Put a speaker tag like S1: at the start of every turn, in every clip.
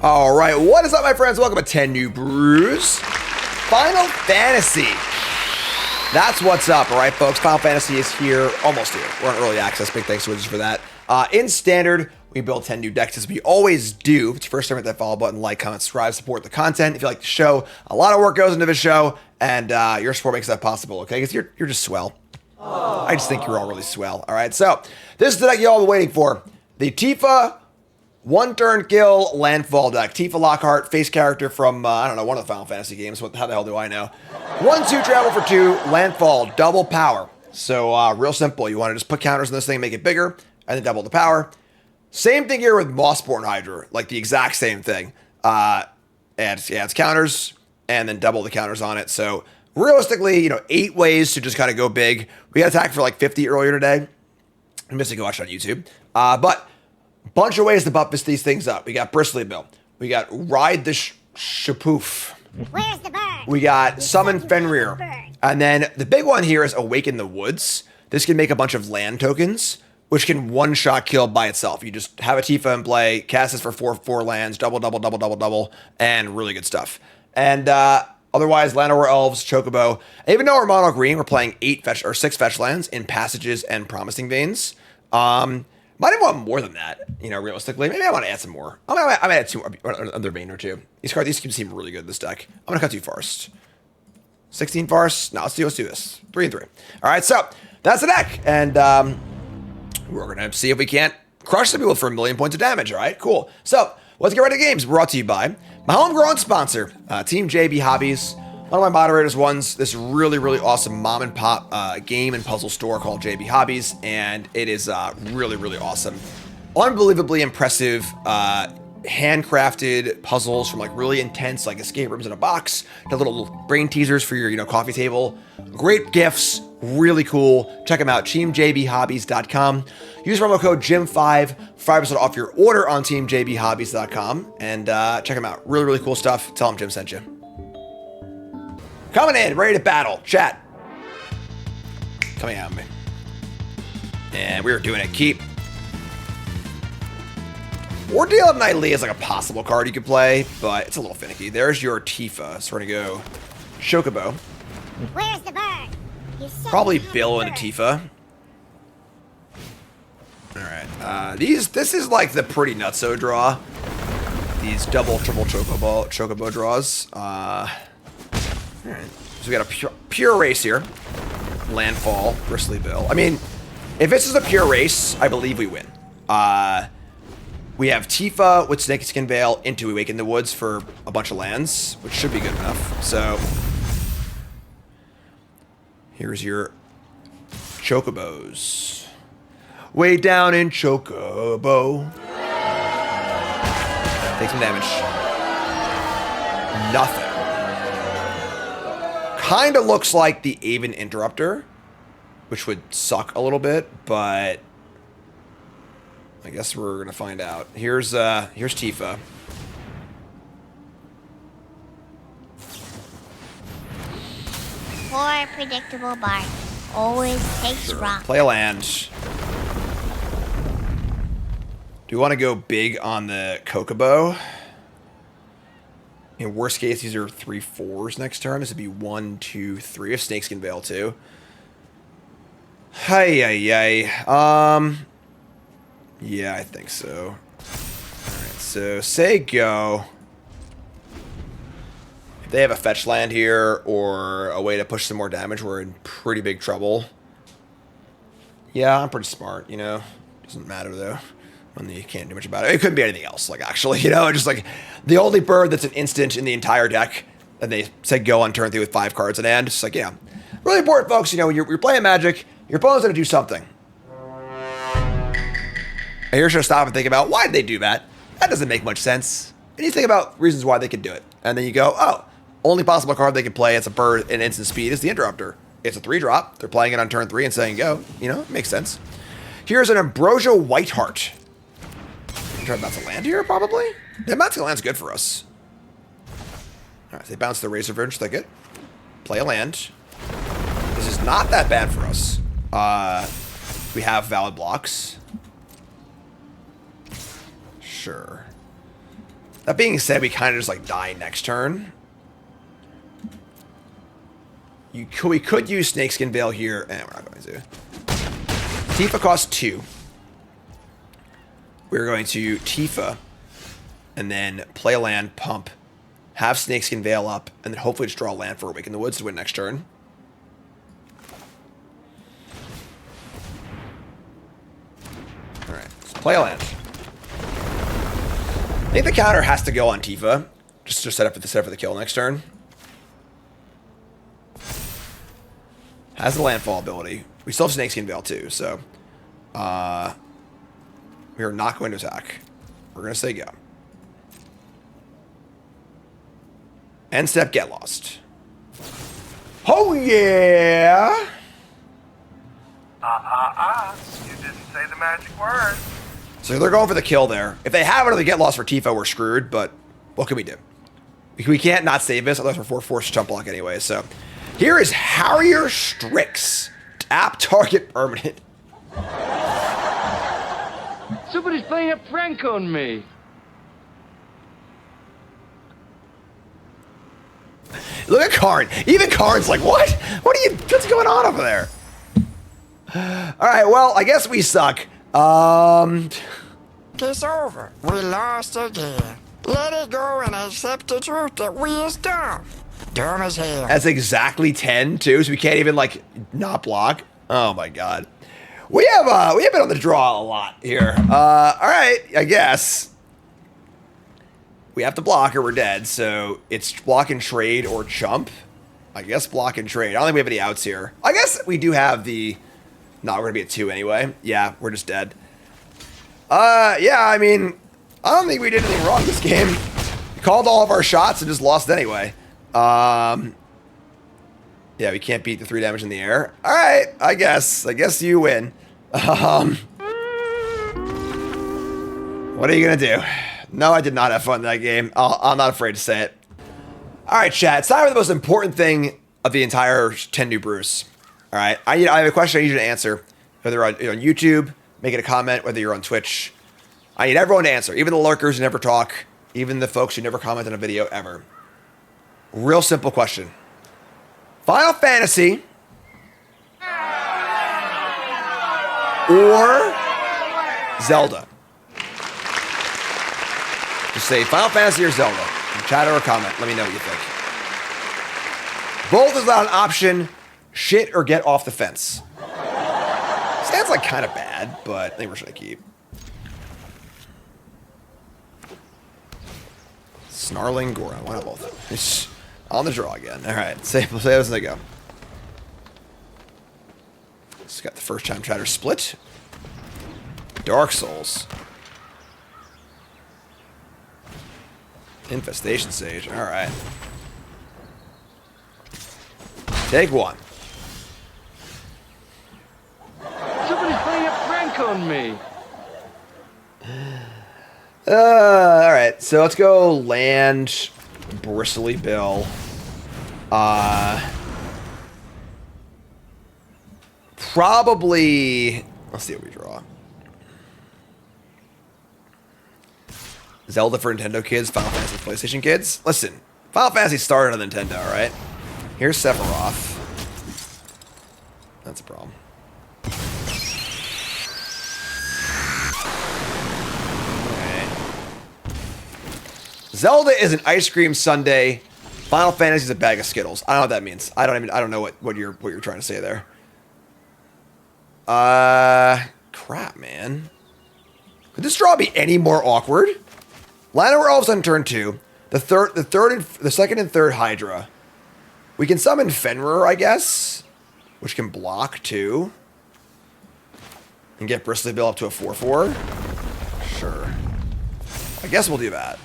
S1: All right, what is up, my friends? Welcome to 10 New Brews. Final Fantasy. That's what's up, all right, folks? Final Fantasy is here, almost here. We're in early access. Big thanks to Wizards for that. In standard, we build 10 new decks as we always do. If it's your first time, hit that follow button, like, comment, subscribe, support the content. If you like the show, a lot of work goes into the show, and your support makes that possible, okay? Because you're just swell. Aww. I just think you're all really swell, all right? So, this is the deck you all been waiting for. The Tifa one-turn kill Landfall deck. Tifa Lockhart, face character from, I don't know, one of the Final Fantasy games. How the hell do I know? 1-2 travel for 2, Landfall, double power. So, real simple. You want to just put counters on this thing, make it bigger, and then double the power. Same thing here with Mossborn Hydra. Like, the exact same thing. Adds counters, and then double the counters on it. So, realistically, 8 ways to just kind of go big. We got attacked for like 50 earlier today. I'm missing go watch it on YouTube. But bunch of ways to buff these things up. We got Bristly Bill. We got Ride the Shapoof.
S2: Where's the bird?
S1: We got Summon Fenrir. And then the big one here is Awaken the Woods. This can make a bunch of land tokens, which can one-shot kill by itself. You just have a Tifa in play, cast this for 4 lands, double, and really good stuff. And otherwise, Llanowar Elves, Chocobo. And even though we're mono green, we're playing 6 fetch lands in Passages and Promising Veins. Might even want more than that, realistically. Maybe I want to add some more. I might add 2 more, another vein or 2. These can seem really good in this deck. I'm going to cut 2 Forest. 16 Forest? No, let's do this. 3 and 3. All right, so that's the deck. And we're going to see if we can't crush some people for 1 million points of damage, all right? Cool. So let's get right to games. Brought to you by my homegrown sponsor, Team JB Hobbies. One of my moderators runs this really, really awesome mom and pop game and puzzle store called JB Hobbies, and it is really, really awesome. Unbelievably impressive, handcrafted puzzles from like really intense like escape rooms in a box to little brain teasers for your coffee table. Great gifts, really cool. Check them out, teamjbhobbies.com. Use promo code JIM5, 5% off your order on teamjbhobbies.com, and check them out. Really, really cool stuff. Tell them Jim sent you. Coming in, ready to battle. Chat. Coming at me. And we are doing a keep. Ordeal of Nightly is like a possible card you could play, but it's a little finicky. There's your Tifa. So we're going to go Chocobo.
S2: Where's the bird?
S1: Probably Bill into Tifa. Alright. This is like the pretty nutso draw. These double, triple Chocobo draws. Alright, so we got a pure race here. Landfall, Bristly Bill. I mean, if this is a pure race, I believe we win. We have Tifa with Snakeskin Veil into Awaken the Woods for a bunch of lands, which should be good enough. So, here's your Chocobos. Way down in Chocobo. Take some damage. Nothing. Kind of looks like the Aven Interrupter, which would suck a little bit, but I guess we're gonna find out. Here's Tifa.
S2: Poor predictable Bart. Always takes rock.
S1: Play a land. Do you want to go big on the Chocobo? In worst case, these are 3/4s next turn. This would be 1, 2, 3. If Snakeskin Veil too. Hey. Yeah, I think so. Alright, so say go. If they have a fetch land here or a way to push some more damage, we're in pretty big trouble. Yeah, I'm pretty smart, Doesn't matter though. When you can't do much about it. It couldn't be anything else, like actually, just like the only bird that's an instant in the entire deck, and they said go on turn 3 with 5 cards in hand. It's like, yeah. Really important, folks, when you're playing Magic, your opponent's gonna do something. And you're gonna stop and think about, why did they do that? That doesn't make much sense. And you think about reasons why they could do it. And then you go, oh, only possible card they can play as a bird in instant speed is the Interrupter. It's a 3-drop. They're playing it on turn 3 and saying go. It makes sense. Here's an Ambrosia Whiteheart. Try to bounce a land here, probably? Yeah, bouncing a land's good for us. Alright, they bounce the Razorverge Thicket. Play a land. This is not that bad for us. We have valid blocks. Sure. That being said, we kind of just like die next turn. We could use Snakeskin Veil here. We're not going to. Tifa costs 2. We're going to Tifa and then play a land, pump, have Snakeskin Veil up, and then hopefully just draw a land for Awaken the Woods to win next turn. Alright, let's play a land. I think the counter has to go on Tifa, just to set up for the kill next turn. Has the Landfall ability. We still have Snakeskin Veil too, so we are not going to attack. We're going to say go. End step, get lost. Oh yeah!
S3: You didn't say the magic word.
S1: So they're going for the kill there. If they have another get lost for Tifa, we're screwed, but what can we do? We can't not save this, otherwise we're forced to jump block anyway, so. Here is Harrier Strix. Tap target permanent.
S4: Somebody's playing a prank on me.
S1: Look at Karn. Even Karn's like, what? What's going on over there? Alright, well, I guess we suck.
S5: It's over. We lost again. Let it go and accept the truth that we is dumb. Dumb as hell.
S1: That's exactly 10 too, so we can't even like not block. Oh my god. We have been on the draw a lot here. Alright, I guess. We have to block or we're dead, so it's block and trade or chump. I guess block and trade. I don't think we have any outs here. I guess we do have the... No, we're gonna be at 2 anyway. Yeah, we're just dead. Yeah, I mean, I don't think we did anything wrong this game. We called all of our shots and just lost anyway. Yeah, we can't beat the 3 damage in the air. Alright, I guess you win. What are you gonna do? No, I did not have fun in that game. I'm not afraid to say it. Alright, chat, it's time for the most important thing of the entire 10 New Brews. Alright, I have a question I need you to answer. Whether you're on YouTube, make it a comment, whether you're on Twitch. I need everyone to answer, even the lurkers who never talk, even the folks who never comment on a video ever. Real simple question. Final Fantasy or Zelda? Just say Final Fantasy or Zelda. Chat or comment. Let me know what you think. Both is not an option. Shit or get off the fence. Sounds like kind of bad, but I think we're just gonna keep. Snarling Goron. Why not both? On the draw again. Alright, say those as they go. Just got the first time chatter split. Dark Souls. Infestation Sage. Alright. Take 1.
S4: Somebody's playing a prank on me.
S1: Alright, so let's go land Bristly Bill. Probably... Let's see what we draw. Zelda for Nintendo kids, Final Fantasy for PlayStation kids. Listen, Final Fantasy started on Nintendo, right? Here's Sephiroth. That's a problem. Zelda is an ice cream sundae. Final Fantasy is a bag of Skittles. I don't know what that means. I don't know what you're trying to say there. Crap, man. Could this draw be any more awkward? Llanowar Elves on turn 2. The second and third Hydra. We can summon Fenrir, I guess, which can block too, and get Bristly Bill up to a 4/4. Sure. I guess we'll do that.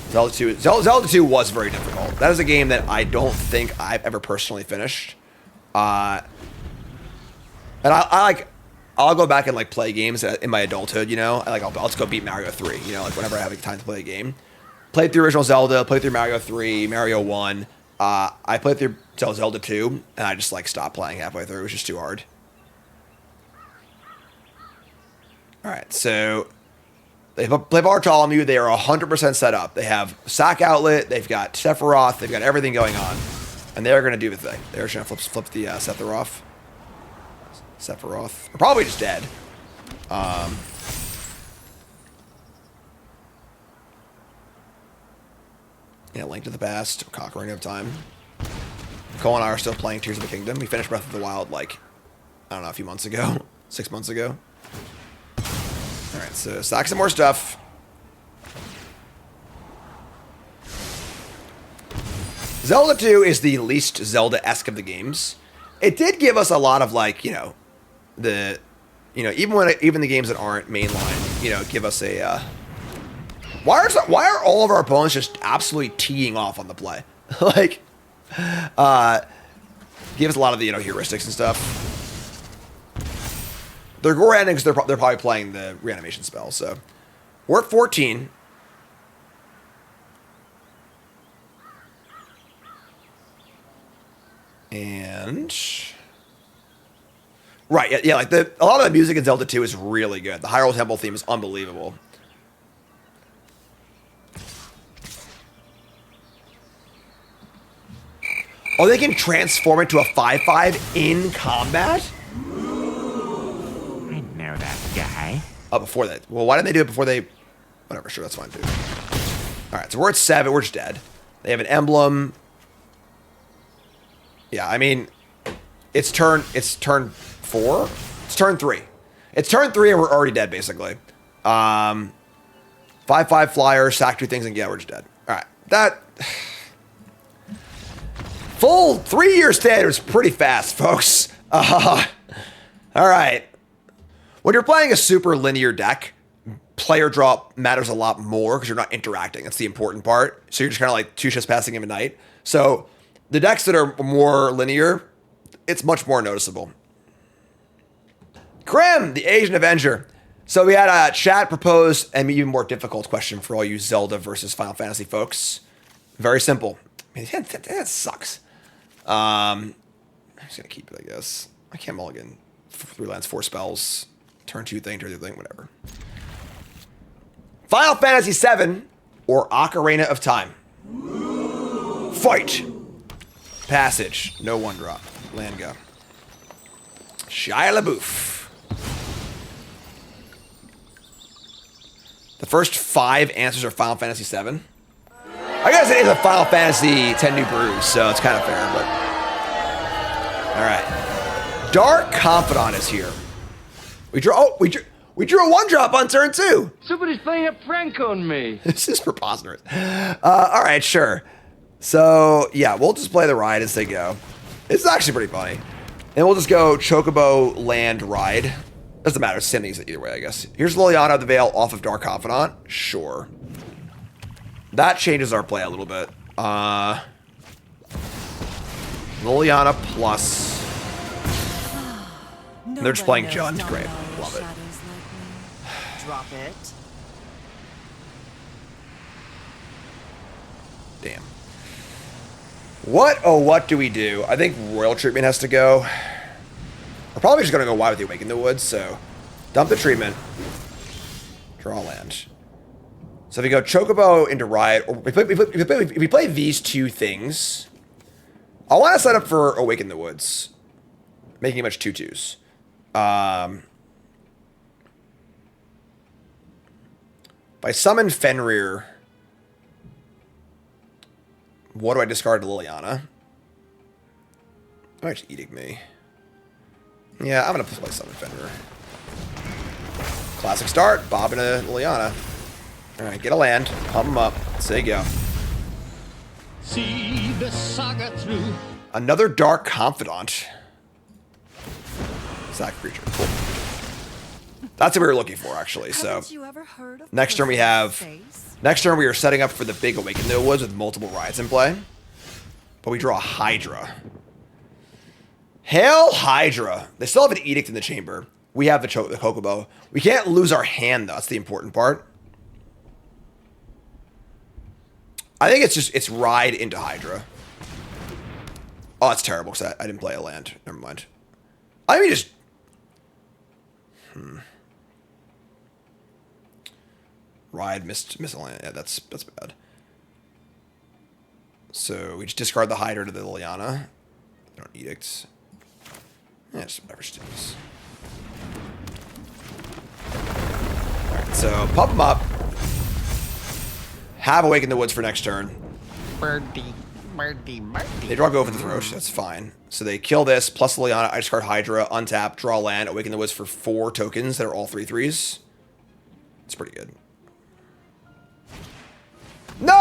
S1: Zelda 2 was very difficult. That is a game that I don't think I've ever personally finished. And I'll go back and like play games in my adulthood, you know. I'll just go beat Mario 3, you know, like whenever I have time to play a game. Played through original Zelda, played through Mario 3, Mario 1. I played through Zelda 2, and I just like stopped playing halfway through. It was just too hard. All right, so They play Bartholomew. They are 100% set up. They have Sack Outlet. They've got Sephiroth. They've got everything going on. And they're going to do the thing. They're just going to flip the Sephiroth. Sephiroth. They're probably just dead. Yeah, Link to the Past. Ocarina of Time. Cole and I are still playing Tears of the Kingdom. We finished Breath of the Wild, like, I don't know, a few months ago. 6 months ago. Alright, so stack some more stuff. Zelda 2 is the least Zelda-esque of the games. It did give us a lot of, like, you know, even the games that aren't mainline, you know, give us a, why are all of our opponents just absolutely teeing off on the play? Like, give us a lot of the, you know, heuristics and stuff. They're gore endings. They're probably playing the reanimation spell. So we're at 14. And right, yeah, like a lot of the music in Zelda 2 is really good. The Hyrule Temple theme is unbelievable. Oh, they can transform it to a 5/5 in combat?
S6: I know that guy.
S1: Oh, before that. Well, why didn't they do it before they... Whatever, sure, that's fine, too. Alright, so we're at 7. We're just dead. They have an emblem. Yeah, I mean... It's turn 4? It's turn 3. It's turn 3 and we're already dead, basically. 5/5 flyer, sack 2 things, and yeah, we're just dead. Alright, that... Full 3-year standard is pretty fast, folks. Alright. When you're playing a super linear deck, player drop matters a lot more because you're not interacting. That's the important part. So you're just kind of like 2 shifts passing him a night. So the decks that are more linear, it's much more noticeable. Krim, the Asian Avenger. So we had a chat propose an even more difficult question for all you Zelda versus Final Fantasy folks. Very simple. I mean, that sucks. I'm just gonna keep it, I guess. I can't mulligan 3 lands, 4 spells. Turn 2 thing, turn 2 thing, whatever. Final Fantasy VII or Ocarina of Time. Fight. Passage. No 1-drop. Land go. Shia LaBeouf. The first 5 answers are Final Fantasy VII. I guess it is a Final Fantasy 10 New Brews, so it's kind of fair, but... Alright. Dark Confidant is here. We drew a 1-drop on turn 2.
S4: Somebody's playing a prank on me.
S1: This is preposterous. Alright, sure. So, yeah, we'll just play the ride as they go. It's actually pretty funny. And we'll just go Chocobo, Land, Ride. Doesn't matter, same things either way, I guess. Here's Liliana of the Veil off of Dark Confidant. Sure. That changes our play a little bit. Liliana plus... They're just playing Jund. Great. Love it.
S7: Drop it.
S1: Damn. What do we do? I think Royal Treatment has to go. We're probably just going to go wide with the Awaken the Woods, so... Dump the treatment. Draw land. So if we go Chocobo into Riot, or if we play these 2 things, I want to set up for Awaken the Woods, making a bunch 2/2s. If I summon Fenrir, what do I discard to Liliana? Oh, actually Edict me. Yeah, I'm going to play summon Fenrir. Classic start, Bob into Liliana. Alright, get a land, pump them up, say go.
S8: See the saga through.
S1: Another Dark Confidant. Sack creature, cool. That's what we were looking for, actually, so. Next turn we have... Next turn we are setting up for the big Awaken the Woods with multiple rides in play. But we draw a Hydra. Hail Hydra! They still have an Edict in the chamber. We have the Chocobo. We can't lose our hand, though. That's the important part. I think it's ride into Hydra. Oh, that's terrible, because I didn't play a land. Never mind. I mean, just... Ride, miscellaneous. Yeah, that's bad. So we just discard the Hydra to the Liliana. Don't Edict. Yeah, just whatever sticks. Alright, so pump them up. Have Awaken the Woods for next turn.
S8: Birdie.
S1: They draw Go for the Throat. That's fine. So they kill this, plus Liliana. I discard Hydra, untap, draw land, Awaken the Woods for 4 tokens that are all 3/3s. It's pretty good. No!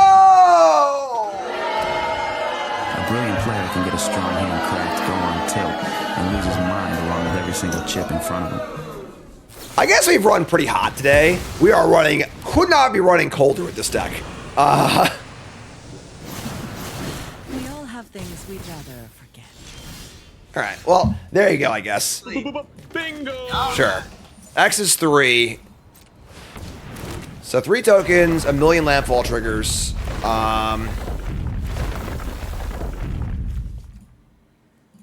S6: A brilliant player can get a strong hand cracked, go on tilt, and lose his mind along with every single chip in front of him.
S1: I guess we've run pretty hot today. We are running, could not be running colder with this deck.
S7: We all have things we'd rather forget.
S1: Alright, well, there you go, I guess.
S4: Bingo!
S1: Sure. X is 3. So 3 tokens, a million landfall triggers.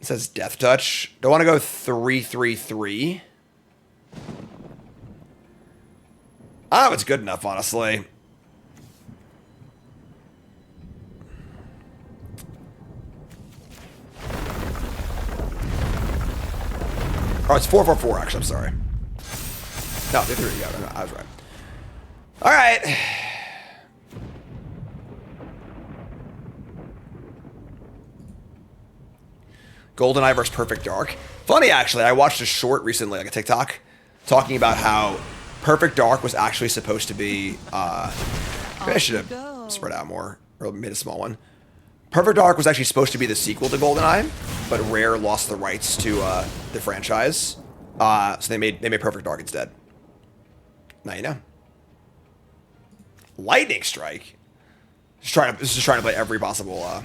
S1: It says Death Touch. Do I want to go 3/3/3? I don't know if it's good enough, honestly. Oh, it's 4/4/4, actually. I'm sorry. No, 3/3. Yeah, I was right. All right. GoldenEye versus Perfect Dark. Funny, actually. I watched a short recently, like a TikTok, talking about how Perfect Dark was actually supposed to be... I should have spread out more, or made a small one. Perfect Dark was actually supposed to be the sequel to GoldenEye, but Rare lost the rights to the franchise. So they made Perfect Dark instead. Now you know. Lightning Strike. Just trying to play every possible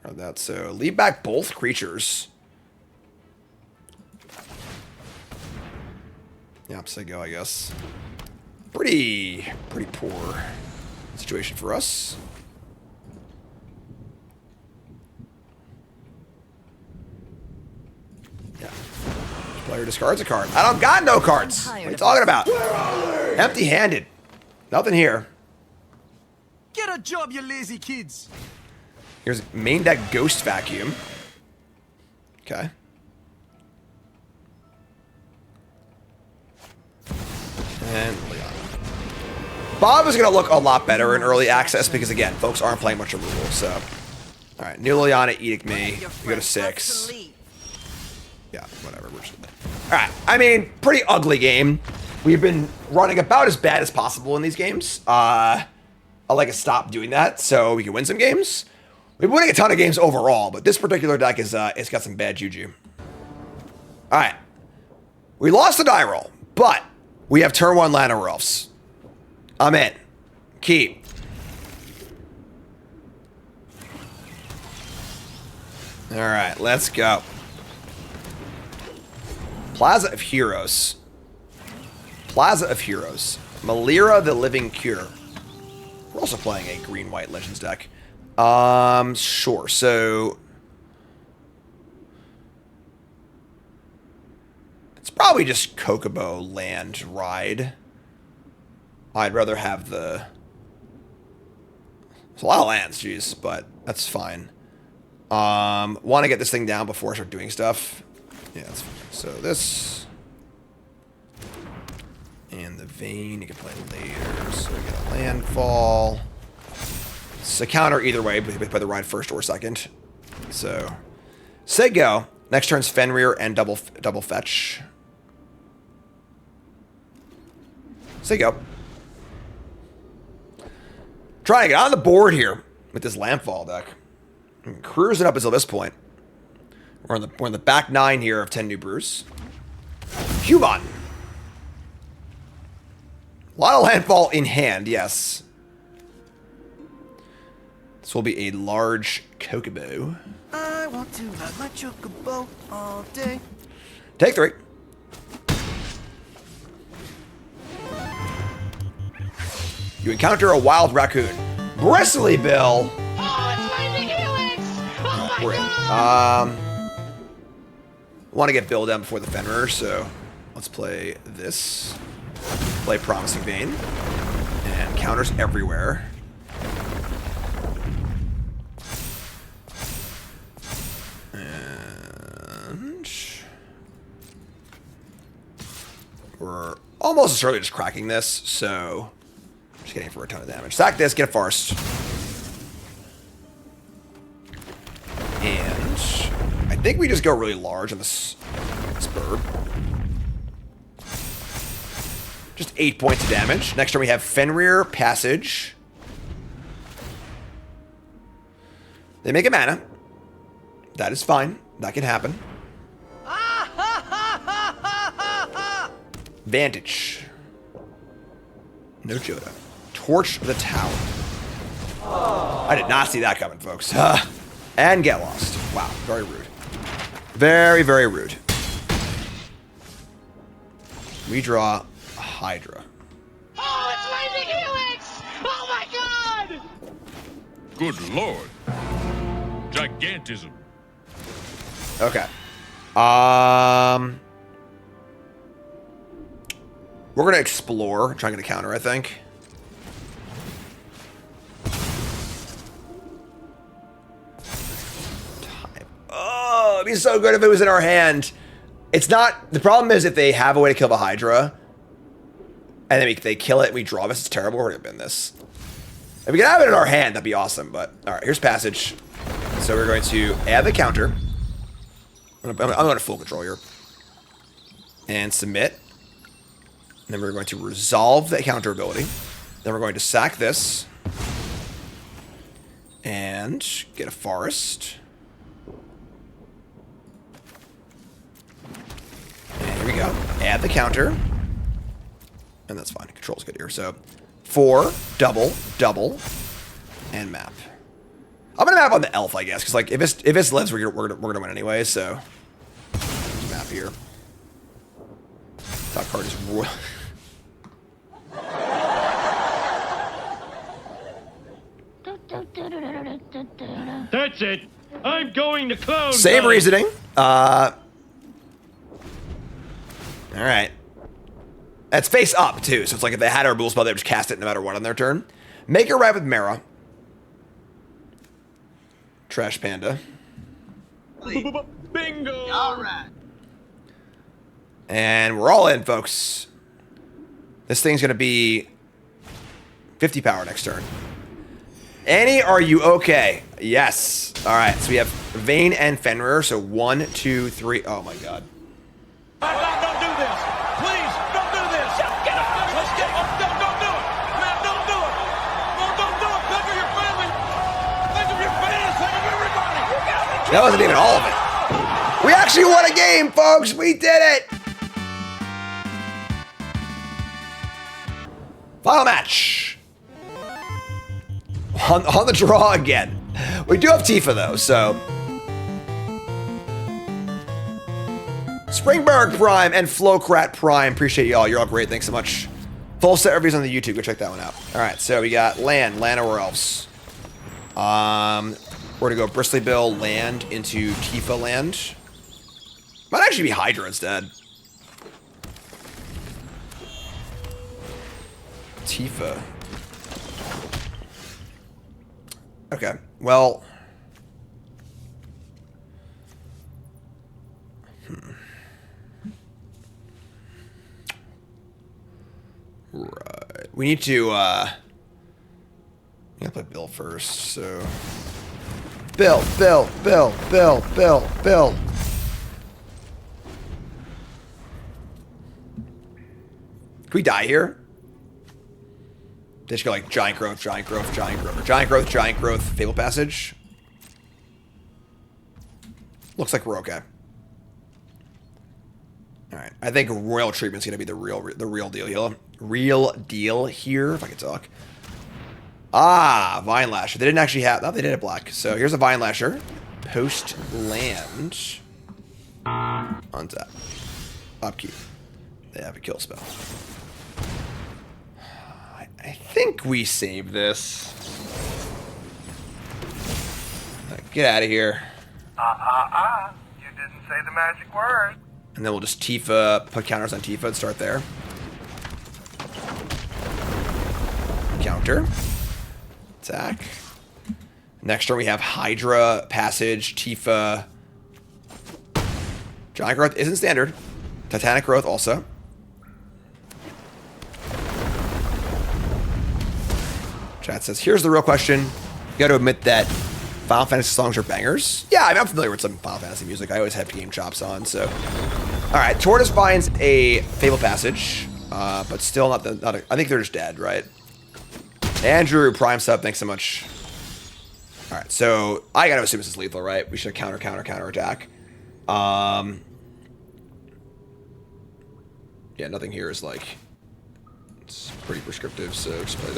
S1: that. So leave back both creatures. Yeah, upside go, I guess. Pretty poor situation for us. Yeah. Each player discards a card. I don't got no cards. What are you talking about? Empty-handed. Nothing here.
S7: Get a job, you lazy kids!
S1: Here's main deck Ghost Vacuum. Okay. And Leon. Bob is going to look a lot better in early access because, again, folks aren't playing much of Rule, so. All right, new Liliana, Edict me. We go to 6. Yeah, whatever. We're just... All right, I mean, pretty ugly game. We've been running about as bad as possible in these games. I like to stop doing that so we can win some games. We've been winning a ton of games overall, but this particular deck is it's got some bad juju. All right. We lost the die roll, but we have turn 1 Lana Rolfs. I'm in. Keep. All right, let's go. Plaza of Heroes. Plaza of Heroes. Malira the Living Cure. We're also playing a green-white Legends deck. Sure. So it's probably just Kokobo Land Ride. I'd rather have the... It's a lot of lands, jeez, but that's fine. Want to get this thing down before I start doing stuff. Yeah, that's fine. So this... And the Vein, you can play later. So we get a Landfall. It's a counter either way, but you play the Ride first or second. So, say go. Next turn's Fenrir and double fetch. Say go. Trying to get on the board here with this Landfall deck. I'm cruising up until this point. We're in the back 9 here of 10 New Brews. Human. A lot of Landfall in hand, yes. This will be a large Kokobo.
S7: I want to ride my chocobo all day.
S1: Take 3. You encounter a wild raccoon. Bristly Bill.
S8: Oh, it's Lightning Helix! Oh my
S1: We're in.
S8: god!
S1: Want to get Bill down before the Fenrir, so let's play this. Play Promising Vein. And counters everywhere. And we're almost necessarily just cracking this, so just getting for a ton of damage. Sack this, get a forest. And I think we just go really large on this burb. Just 8 points of damage. Next turn we have Fenrir Passage. They make a mana. That is fine. That can happen. Vantage. No Joda. Torch the Tower. I did not see that coming, folks. And get lost. Wow, very rude. Very, very rude. We draw a Hydra.
S8: Oh, it's Lightning Helix! Oh my god!
S9: Good lord. Gigantism.
S1: Okay. We're gonna explore, try and get a counter, I think. Oh, it'd be so good if it was in our hand. It's not. The problem is if they have a way to kill the Hydra, and then they kill it and we draw this, it's terrible. We're gonna bin this. If we can have it in our hand, that'd be awesome. But all right, here's Passage. So we're going to add the counter. I'm going to full control here. And submit. And then we're going to resolve the counter ability. Then we're going to sack this. And get a forest. And here we go. Add the counter. And that's fine. Control's good here. So 4, double, double, and map. I'm gonna map on the elf, I guess, because like if this lives, we're gonna win anyway. So map here. Top card is royal.
S4: That's it. I'm going to clone.
S1: Same reasoning. All right. That's face up too, so it's like if they had our Bull spell, they would just cast it no matter what on their turn. Make a ride with Mara. Trash Panda.
S4: Bingo.
S7: All right.
S1: And we're all in, folks. This thing's going to be 50 power next turn. Annie, are you okay? Yes. All right, so we have Vayne and Fenrir, so 1, 2, 3. Oh, my God.
S9: Don't do this. Please, don't do this. Get up. Let's get up. Don't do it. Man, don't do it. No, don't do it. Think of your family. Think of your fans. Think of everybody.
S1: That wasn't even all of it. We actually won a game, folks. We did it. Final match. On the draw again. We do have Tifa, though, so. Springberg Prime and Flowcrat Prime. Appreciate y'all. You're all great. Thanks so much. Full set reviews on the YouTube. Go check that one out. All right, so we got land or elves. We're gonna go Bristly Bill land into Tifa land. Might actually be Hydra instead. Tifa. Okay, well. Right. We need to, I'm gonna play Bill first, so. Bill. Can we die here? They should go like Giant Growth, Giant Growth, Giant Growth, or Giant Growth, Giant Growth, Fable Passage. Looks like we're okay. All right, I think Royal Treatment's gonna be the real deal here. Real deal here, if I can talk. Ah, Vine Lasher. They didn't actually have. Oh, they did have black. So here's a Vine Lasher. Post land. Untap. Upkeep. They have a kill spell. I think we save this. Get out of here.
S3: You didn't say the magic word.
S1: And then we'll just Tifa, put counters on Tifa and start there. counter. Attack. Next turn we have Hydra, Passage, Tifa. Giant Growth isn't standard. Titanic Growth also. Chat says, here's the real question. You got to admit that Final Fantasy songs are bangers. Yeah, I'm familiar with some Final Fantasy music. I always have game chops on, so. All right, Tortoise finds a Fable Passage, but still not I think they're just dead, right? Andrew, Prime Sub, thanks so much. All right, so I got to assume this is lethal, right? We should counter attack. Yeah, nothing here is like, it's pretty prescriptive, so just play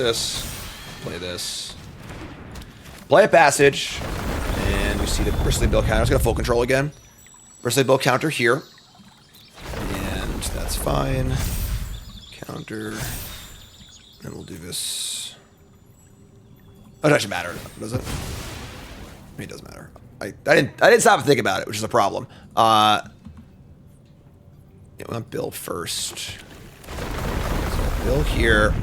S1: this, play a Passage, and we see the Bristly Bill counter. It's got full control again. Bristly Bill counter here, and that's fine. Counter, and we'll do this. Oh, it doesn't matter, does it? I mean, it does matter. I didn't stop to think about it, which is a problem. Yeah, we'll Bill first. So Bill here.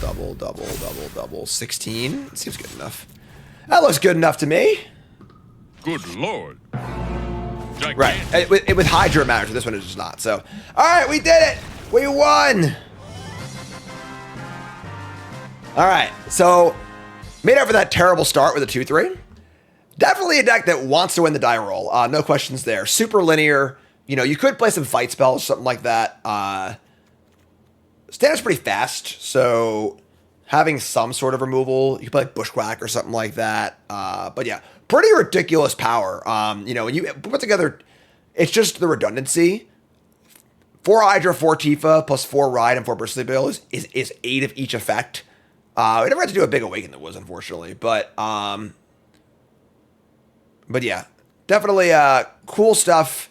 S1: Double. 16. Seems good enough. That looks good enough to me.
S9: Good Lord.
S1: Right. With Hydra it matters. This one is just not. So, all right, we did it. We won. All right. So, made up for that terrible start with a 2-3. Definitely a deck that wants to win the die roll. No questions there. Super linear. You know, you could play some fight spells, something like that. Standard's pretty fast, so having some sort of removal, you could play like Bushwhack or something like that. But yeah, pretty ridiculous power. You know, when you put together, it's just the redundancy. 4 Hydra, 4 Tifa, plus 4 Ride and 4 Bristly Bill is 8 of each effect. We never had to do a big Awaken that was, unfortunately. But yeah, definitely cool stuff.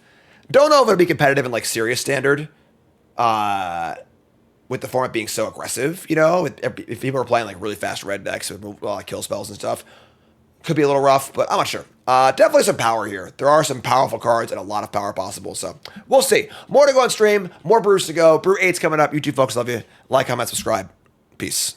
S1: Don't know if it'll be competitive in like serious standard. With the format being so aggressive, you know, if people are playing like really fast red decks with a lot of kill spells and stuff, could be a little rough, but I'm not sure. Definitely some power here. There are some powerful cards and a lot of power possible, so we'll see. More to go on stream, more brews to go. Brew 8's coming up. You two folks, love you. Like, comment, subscribe. Peace.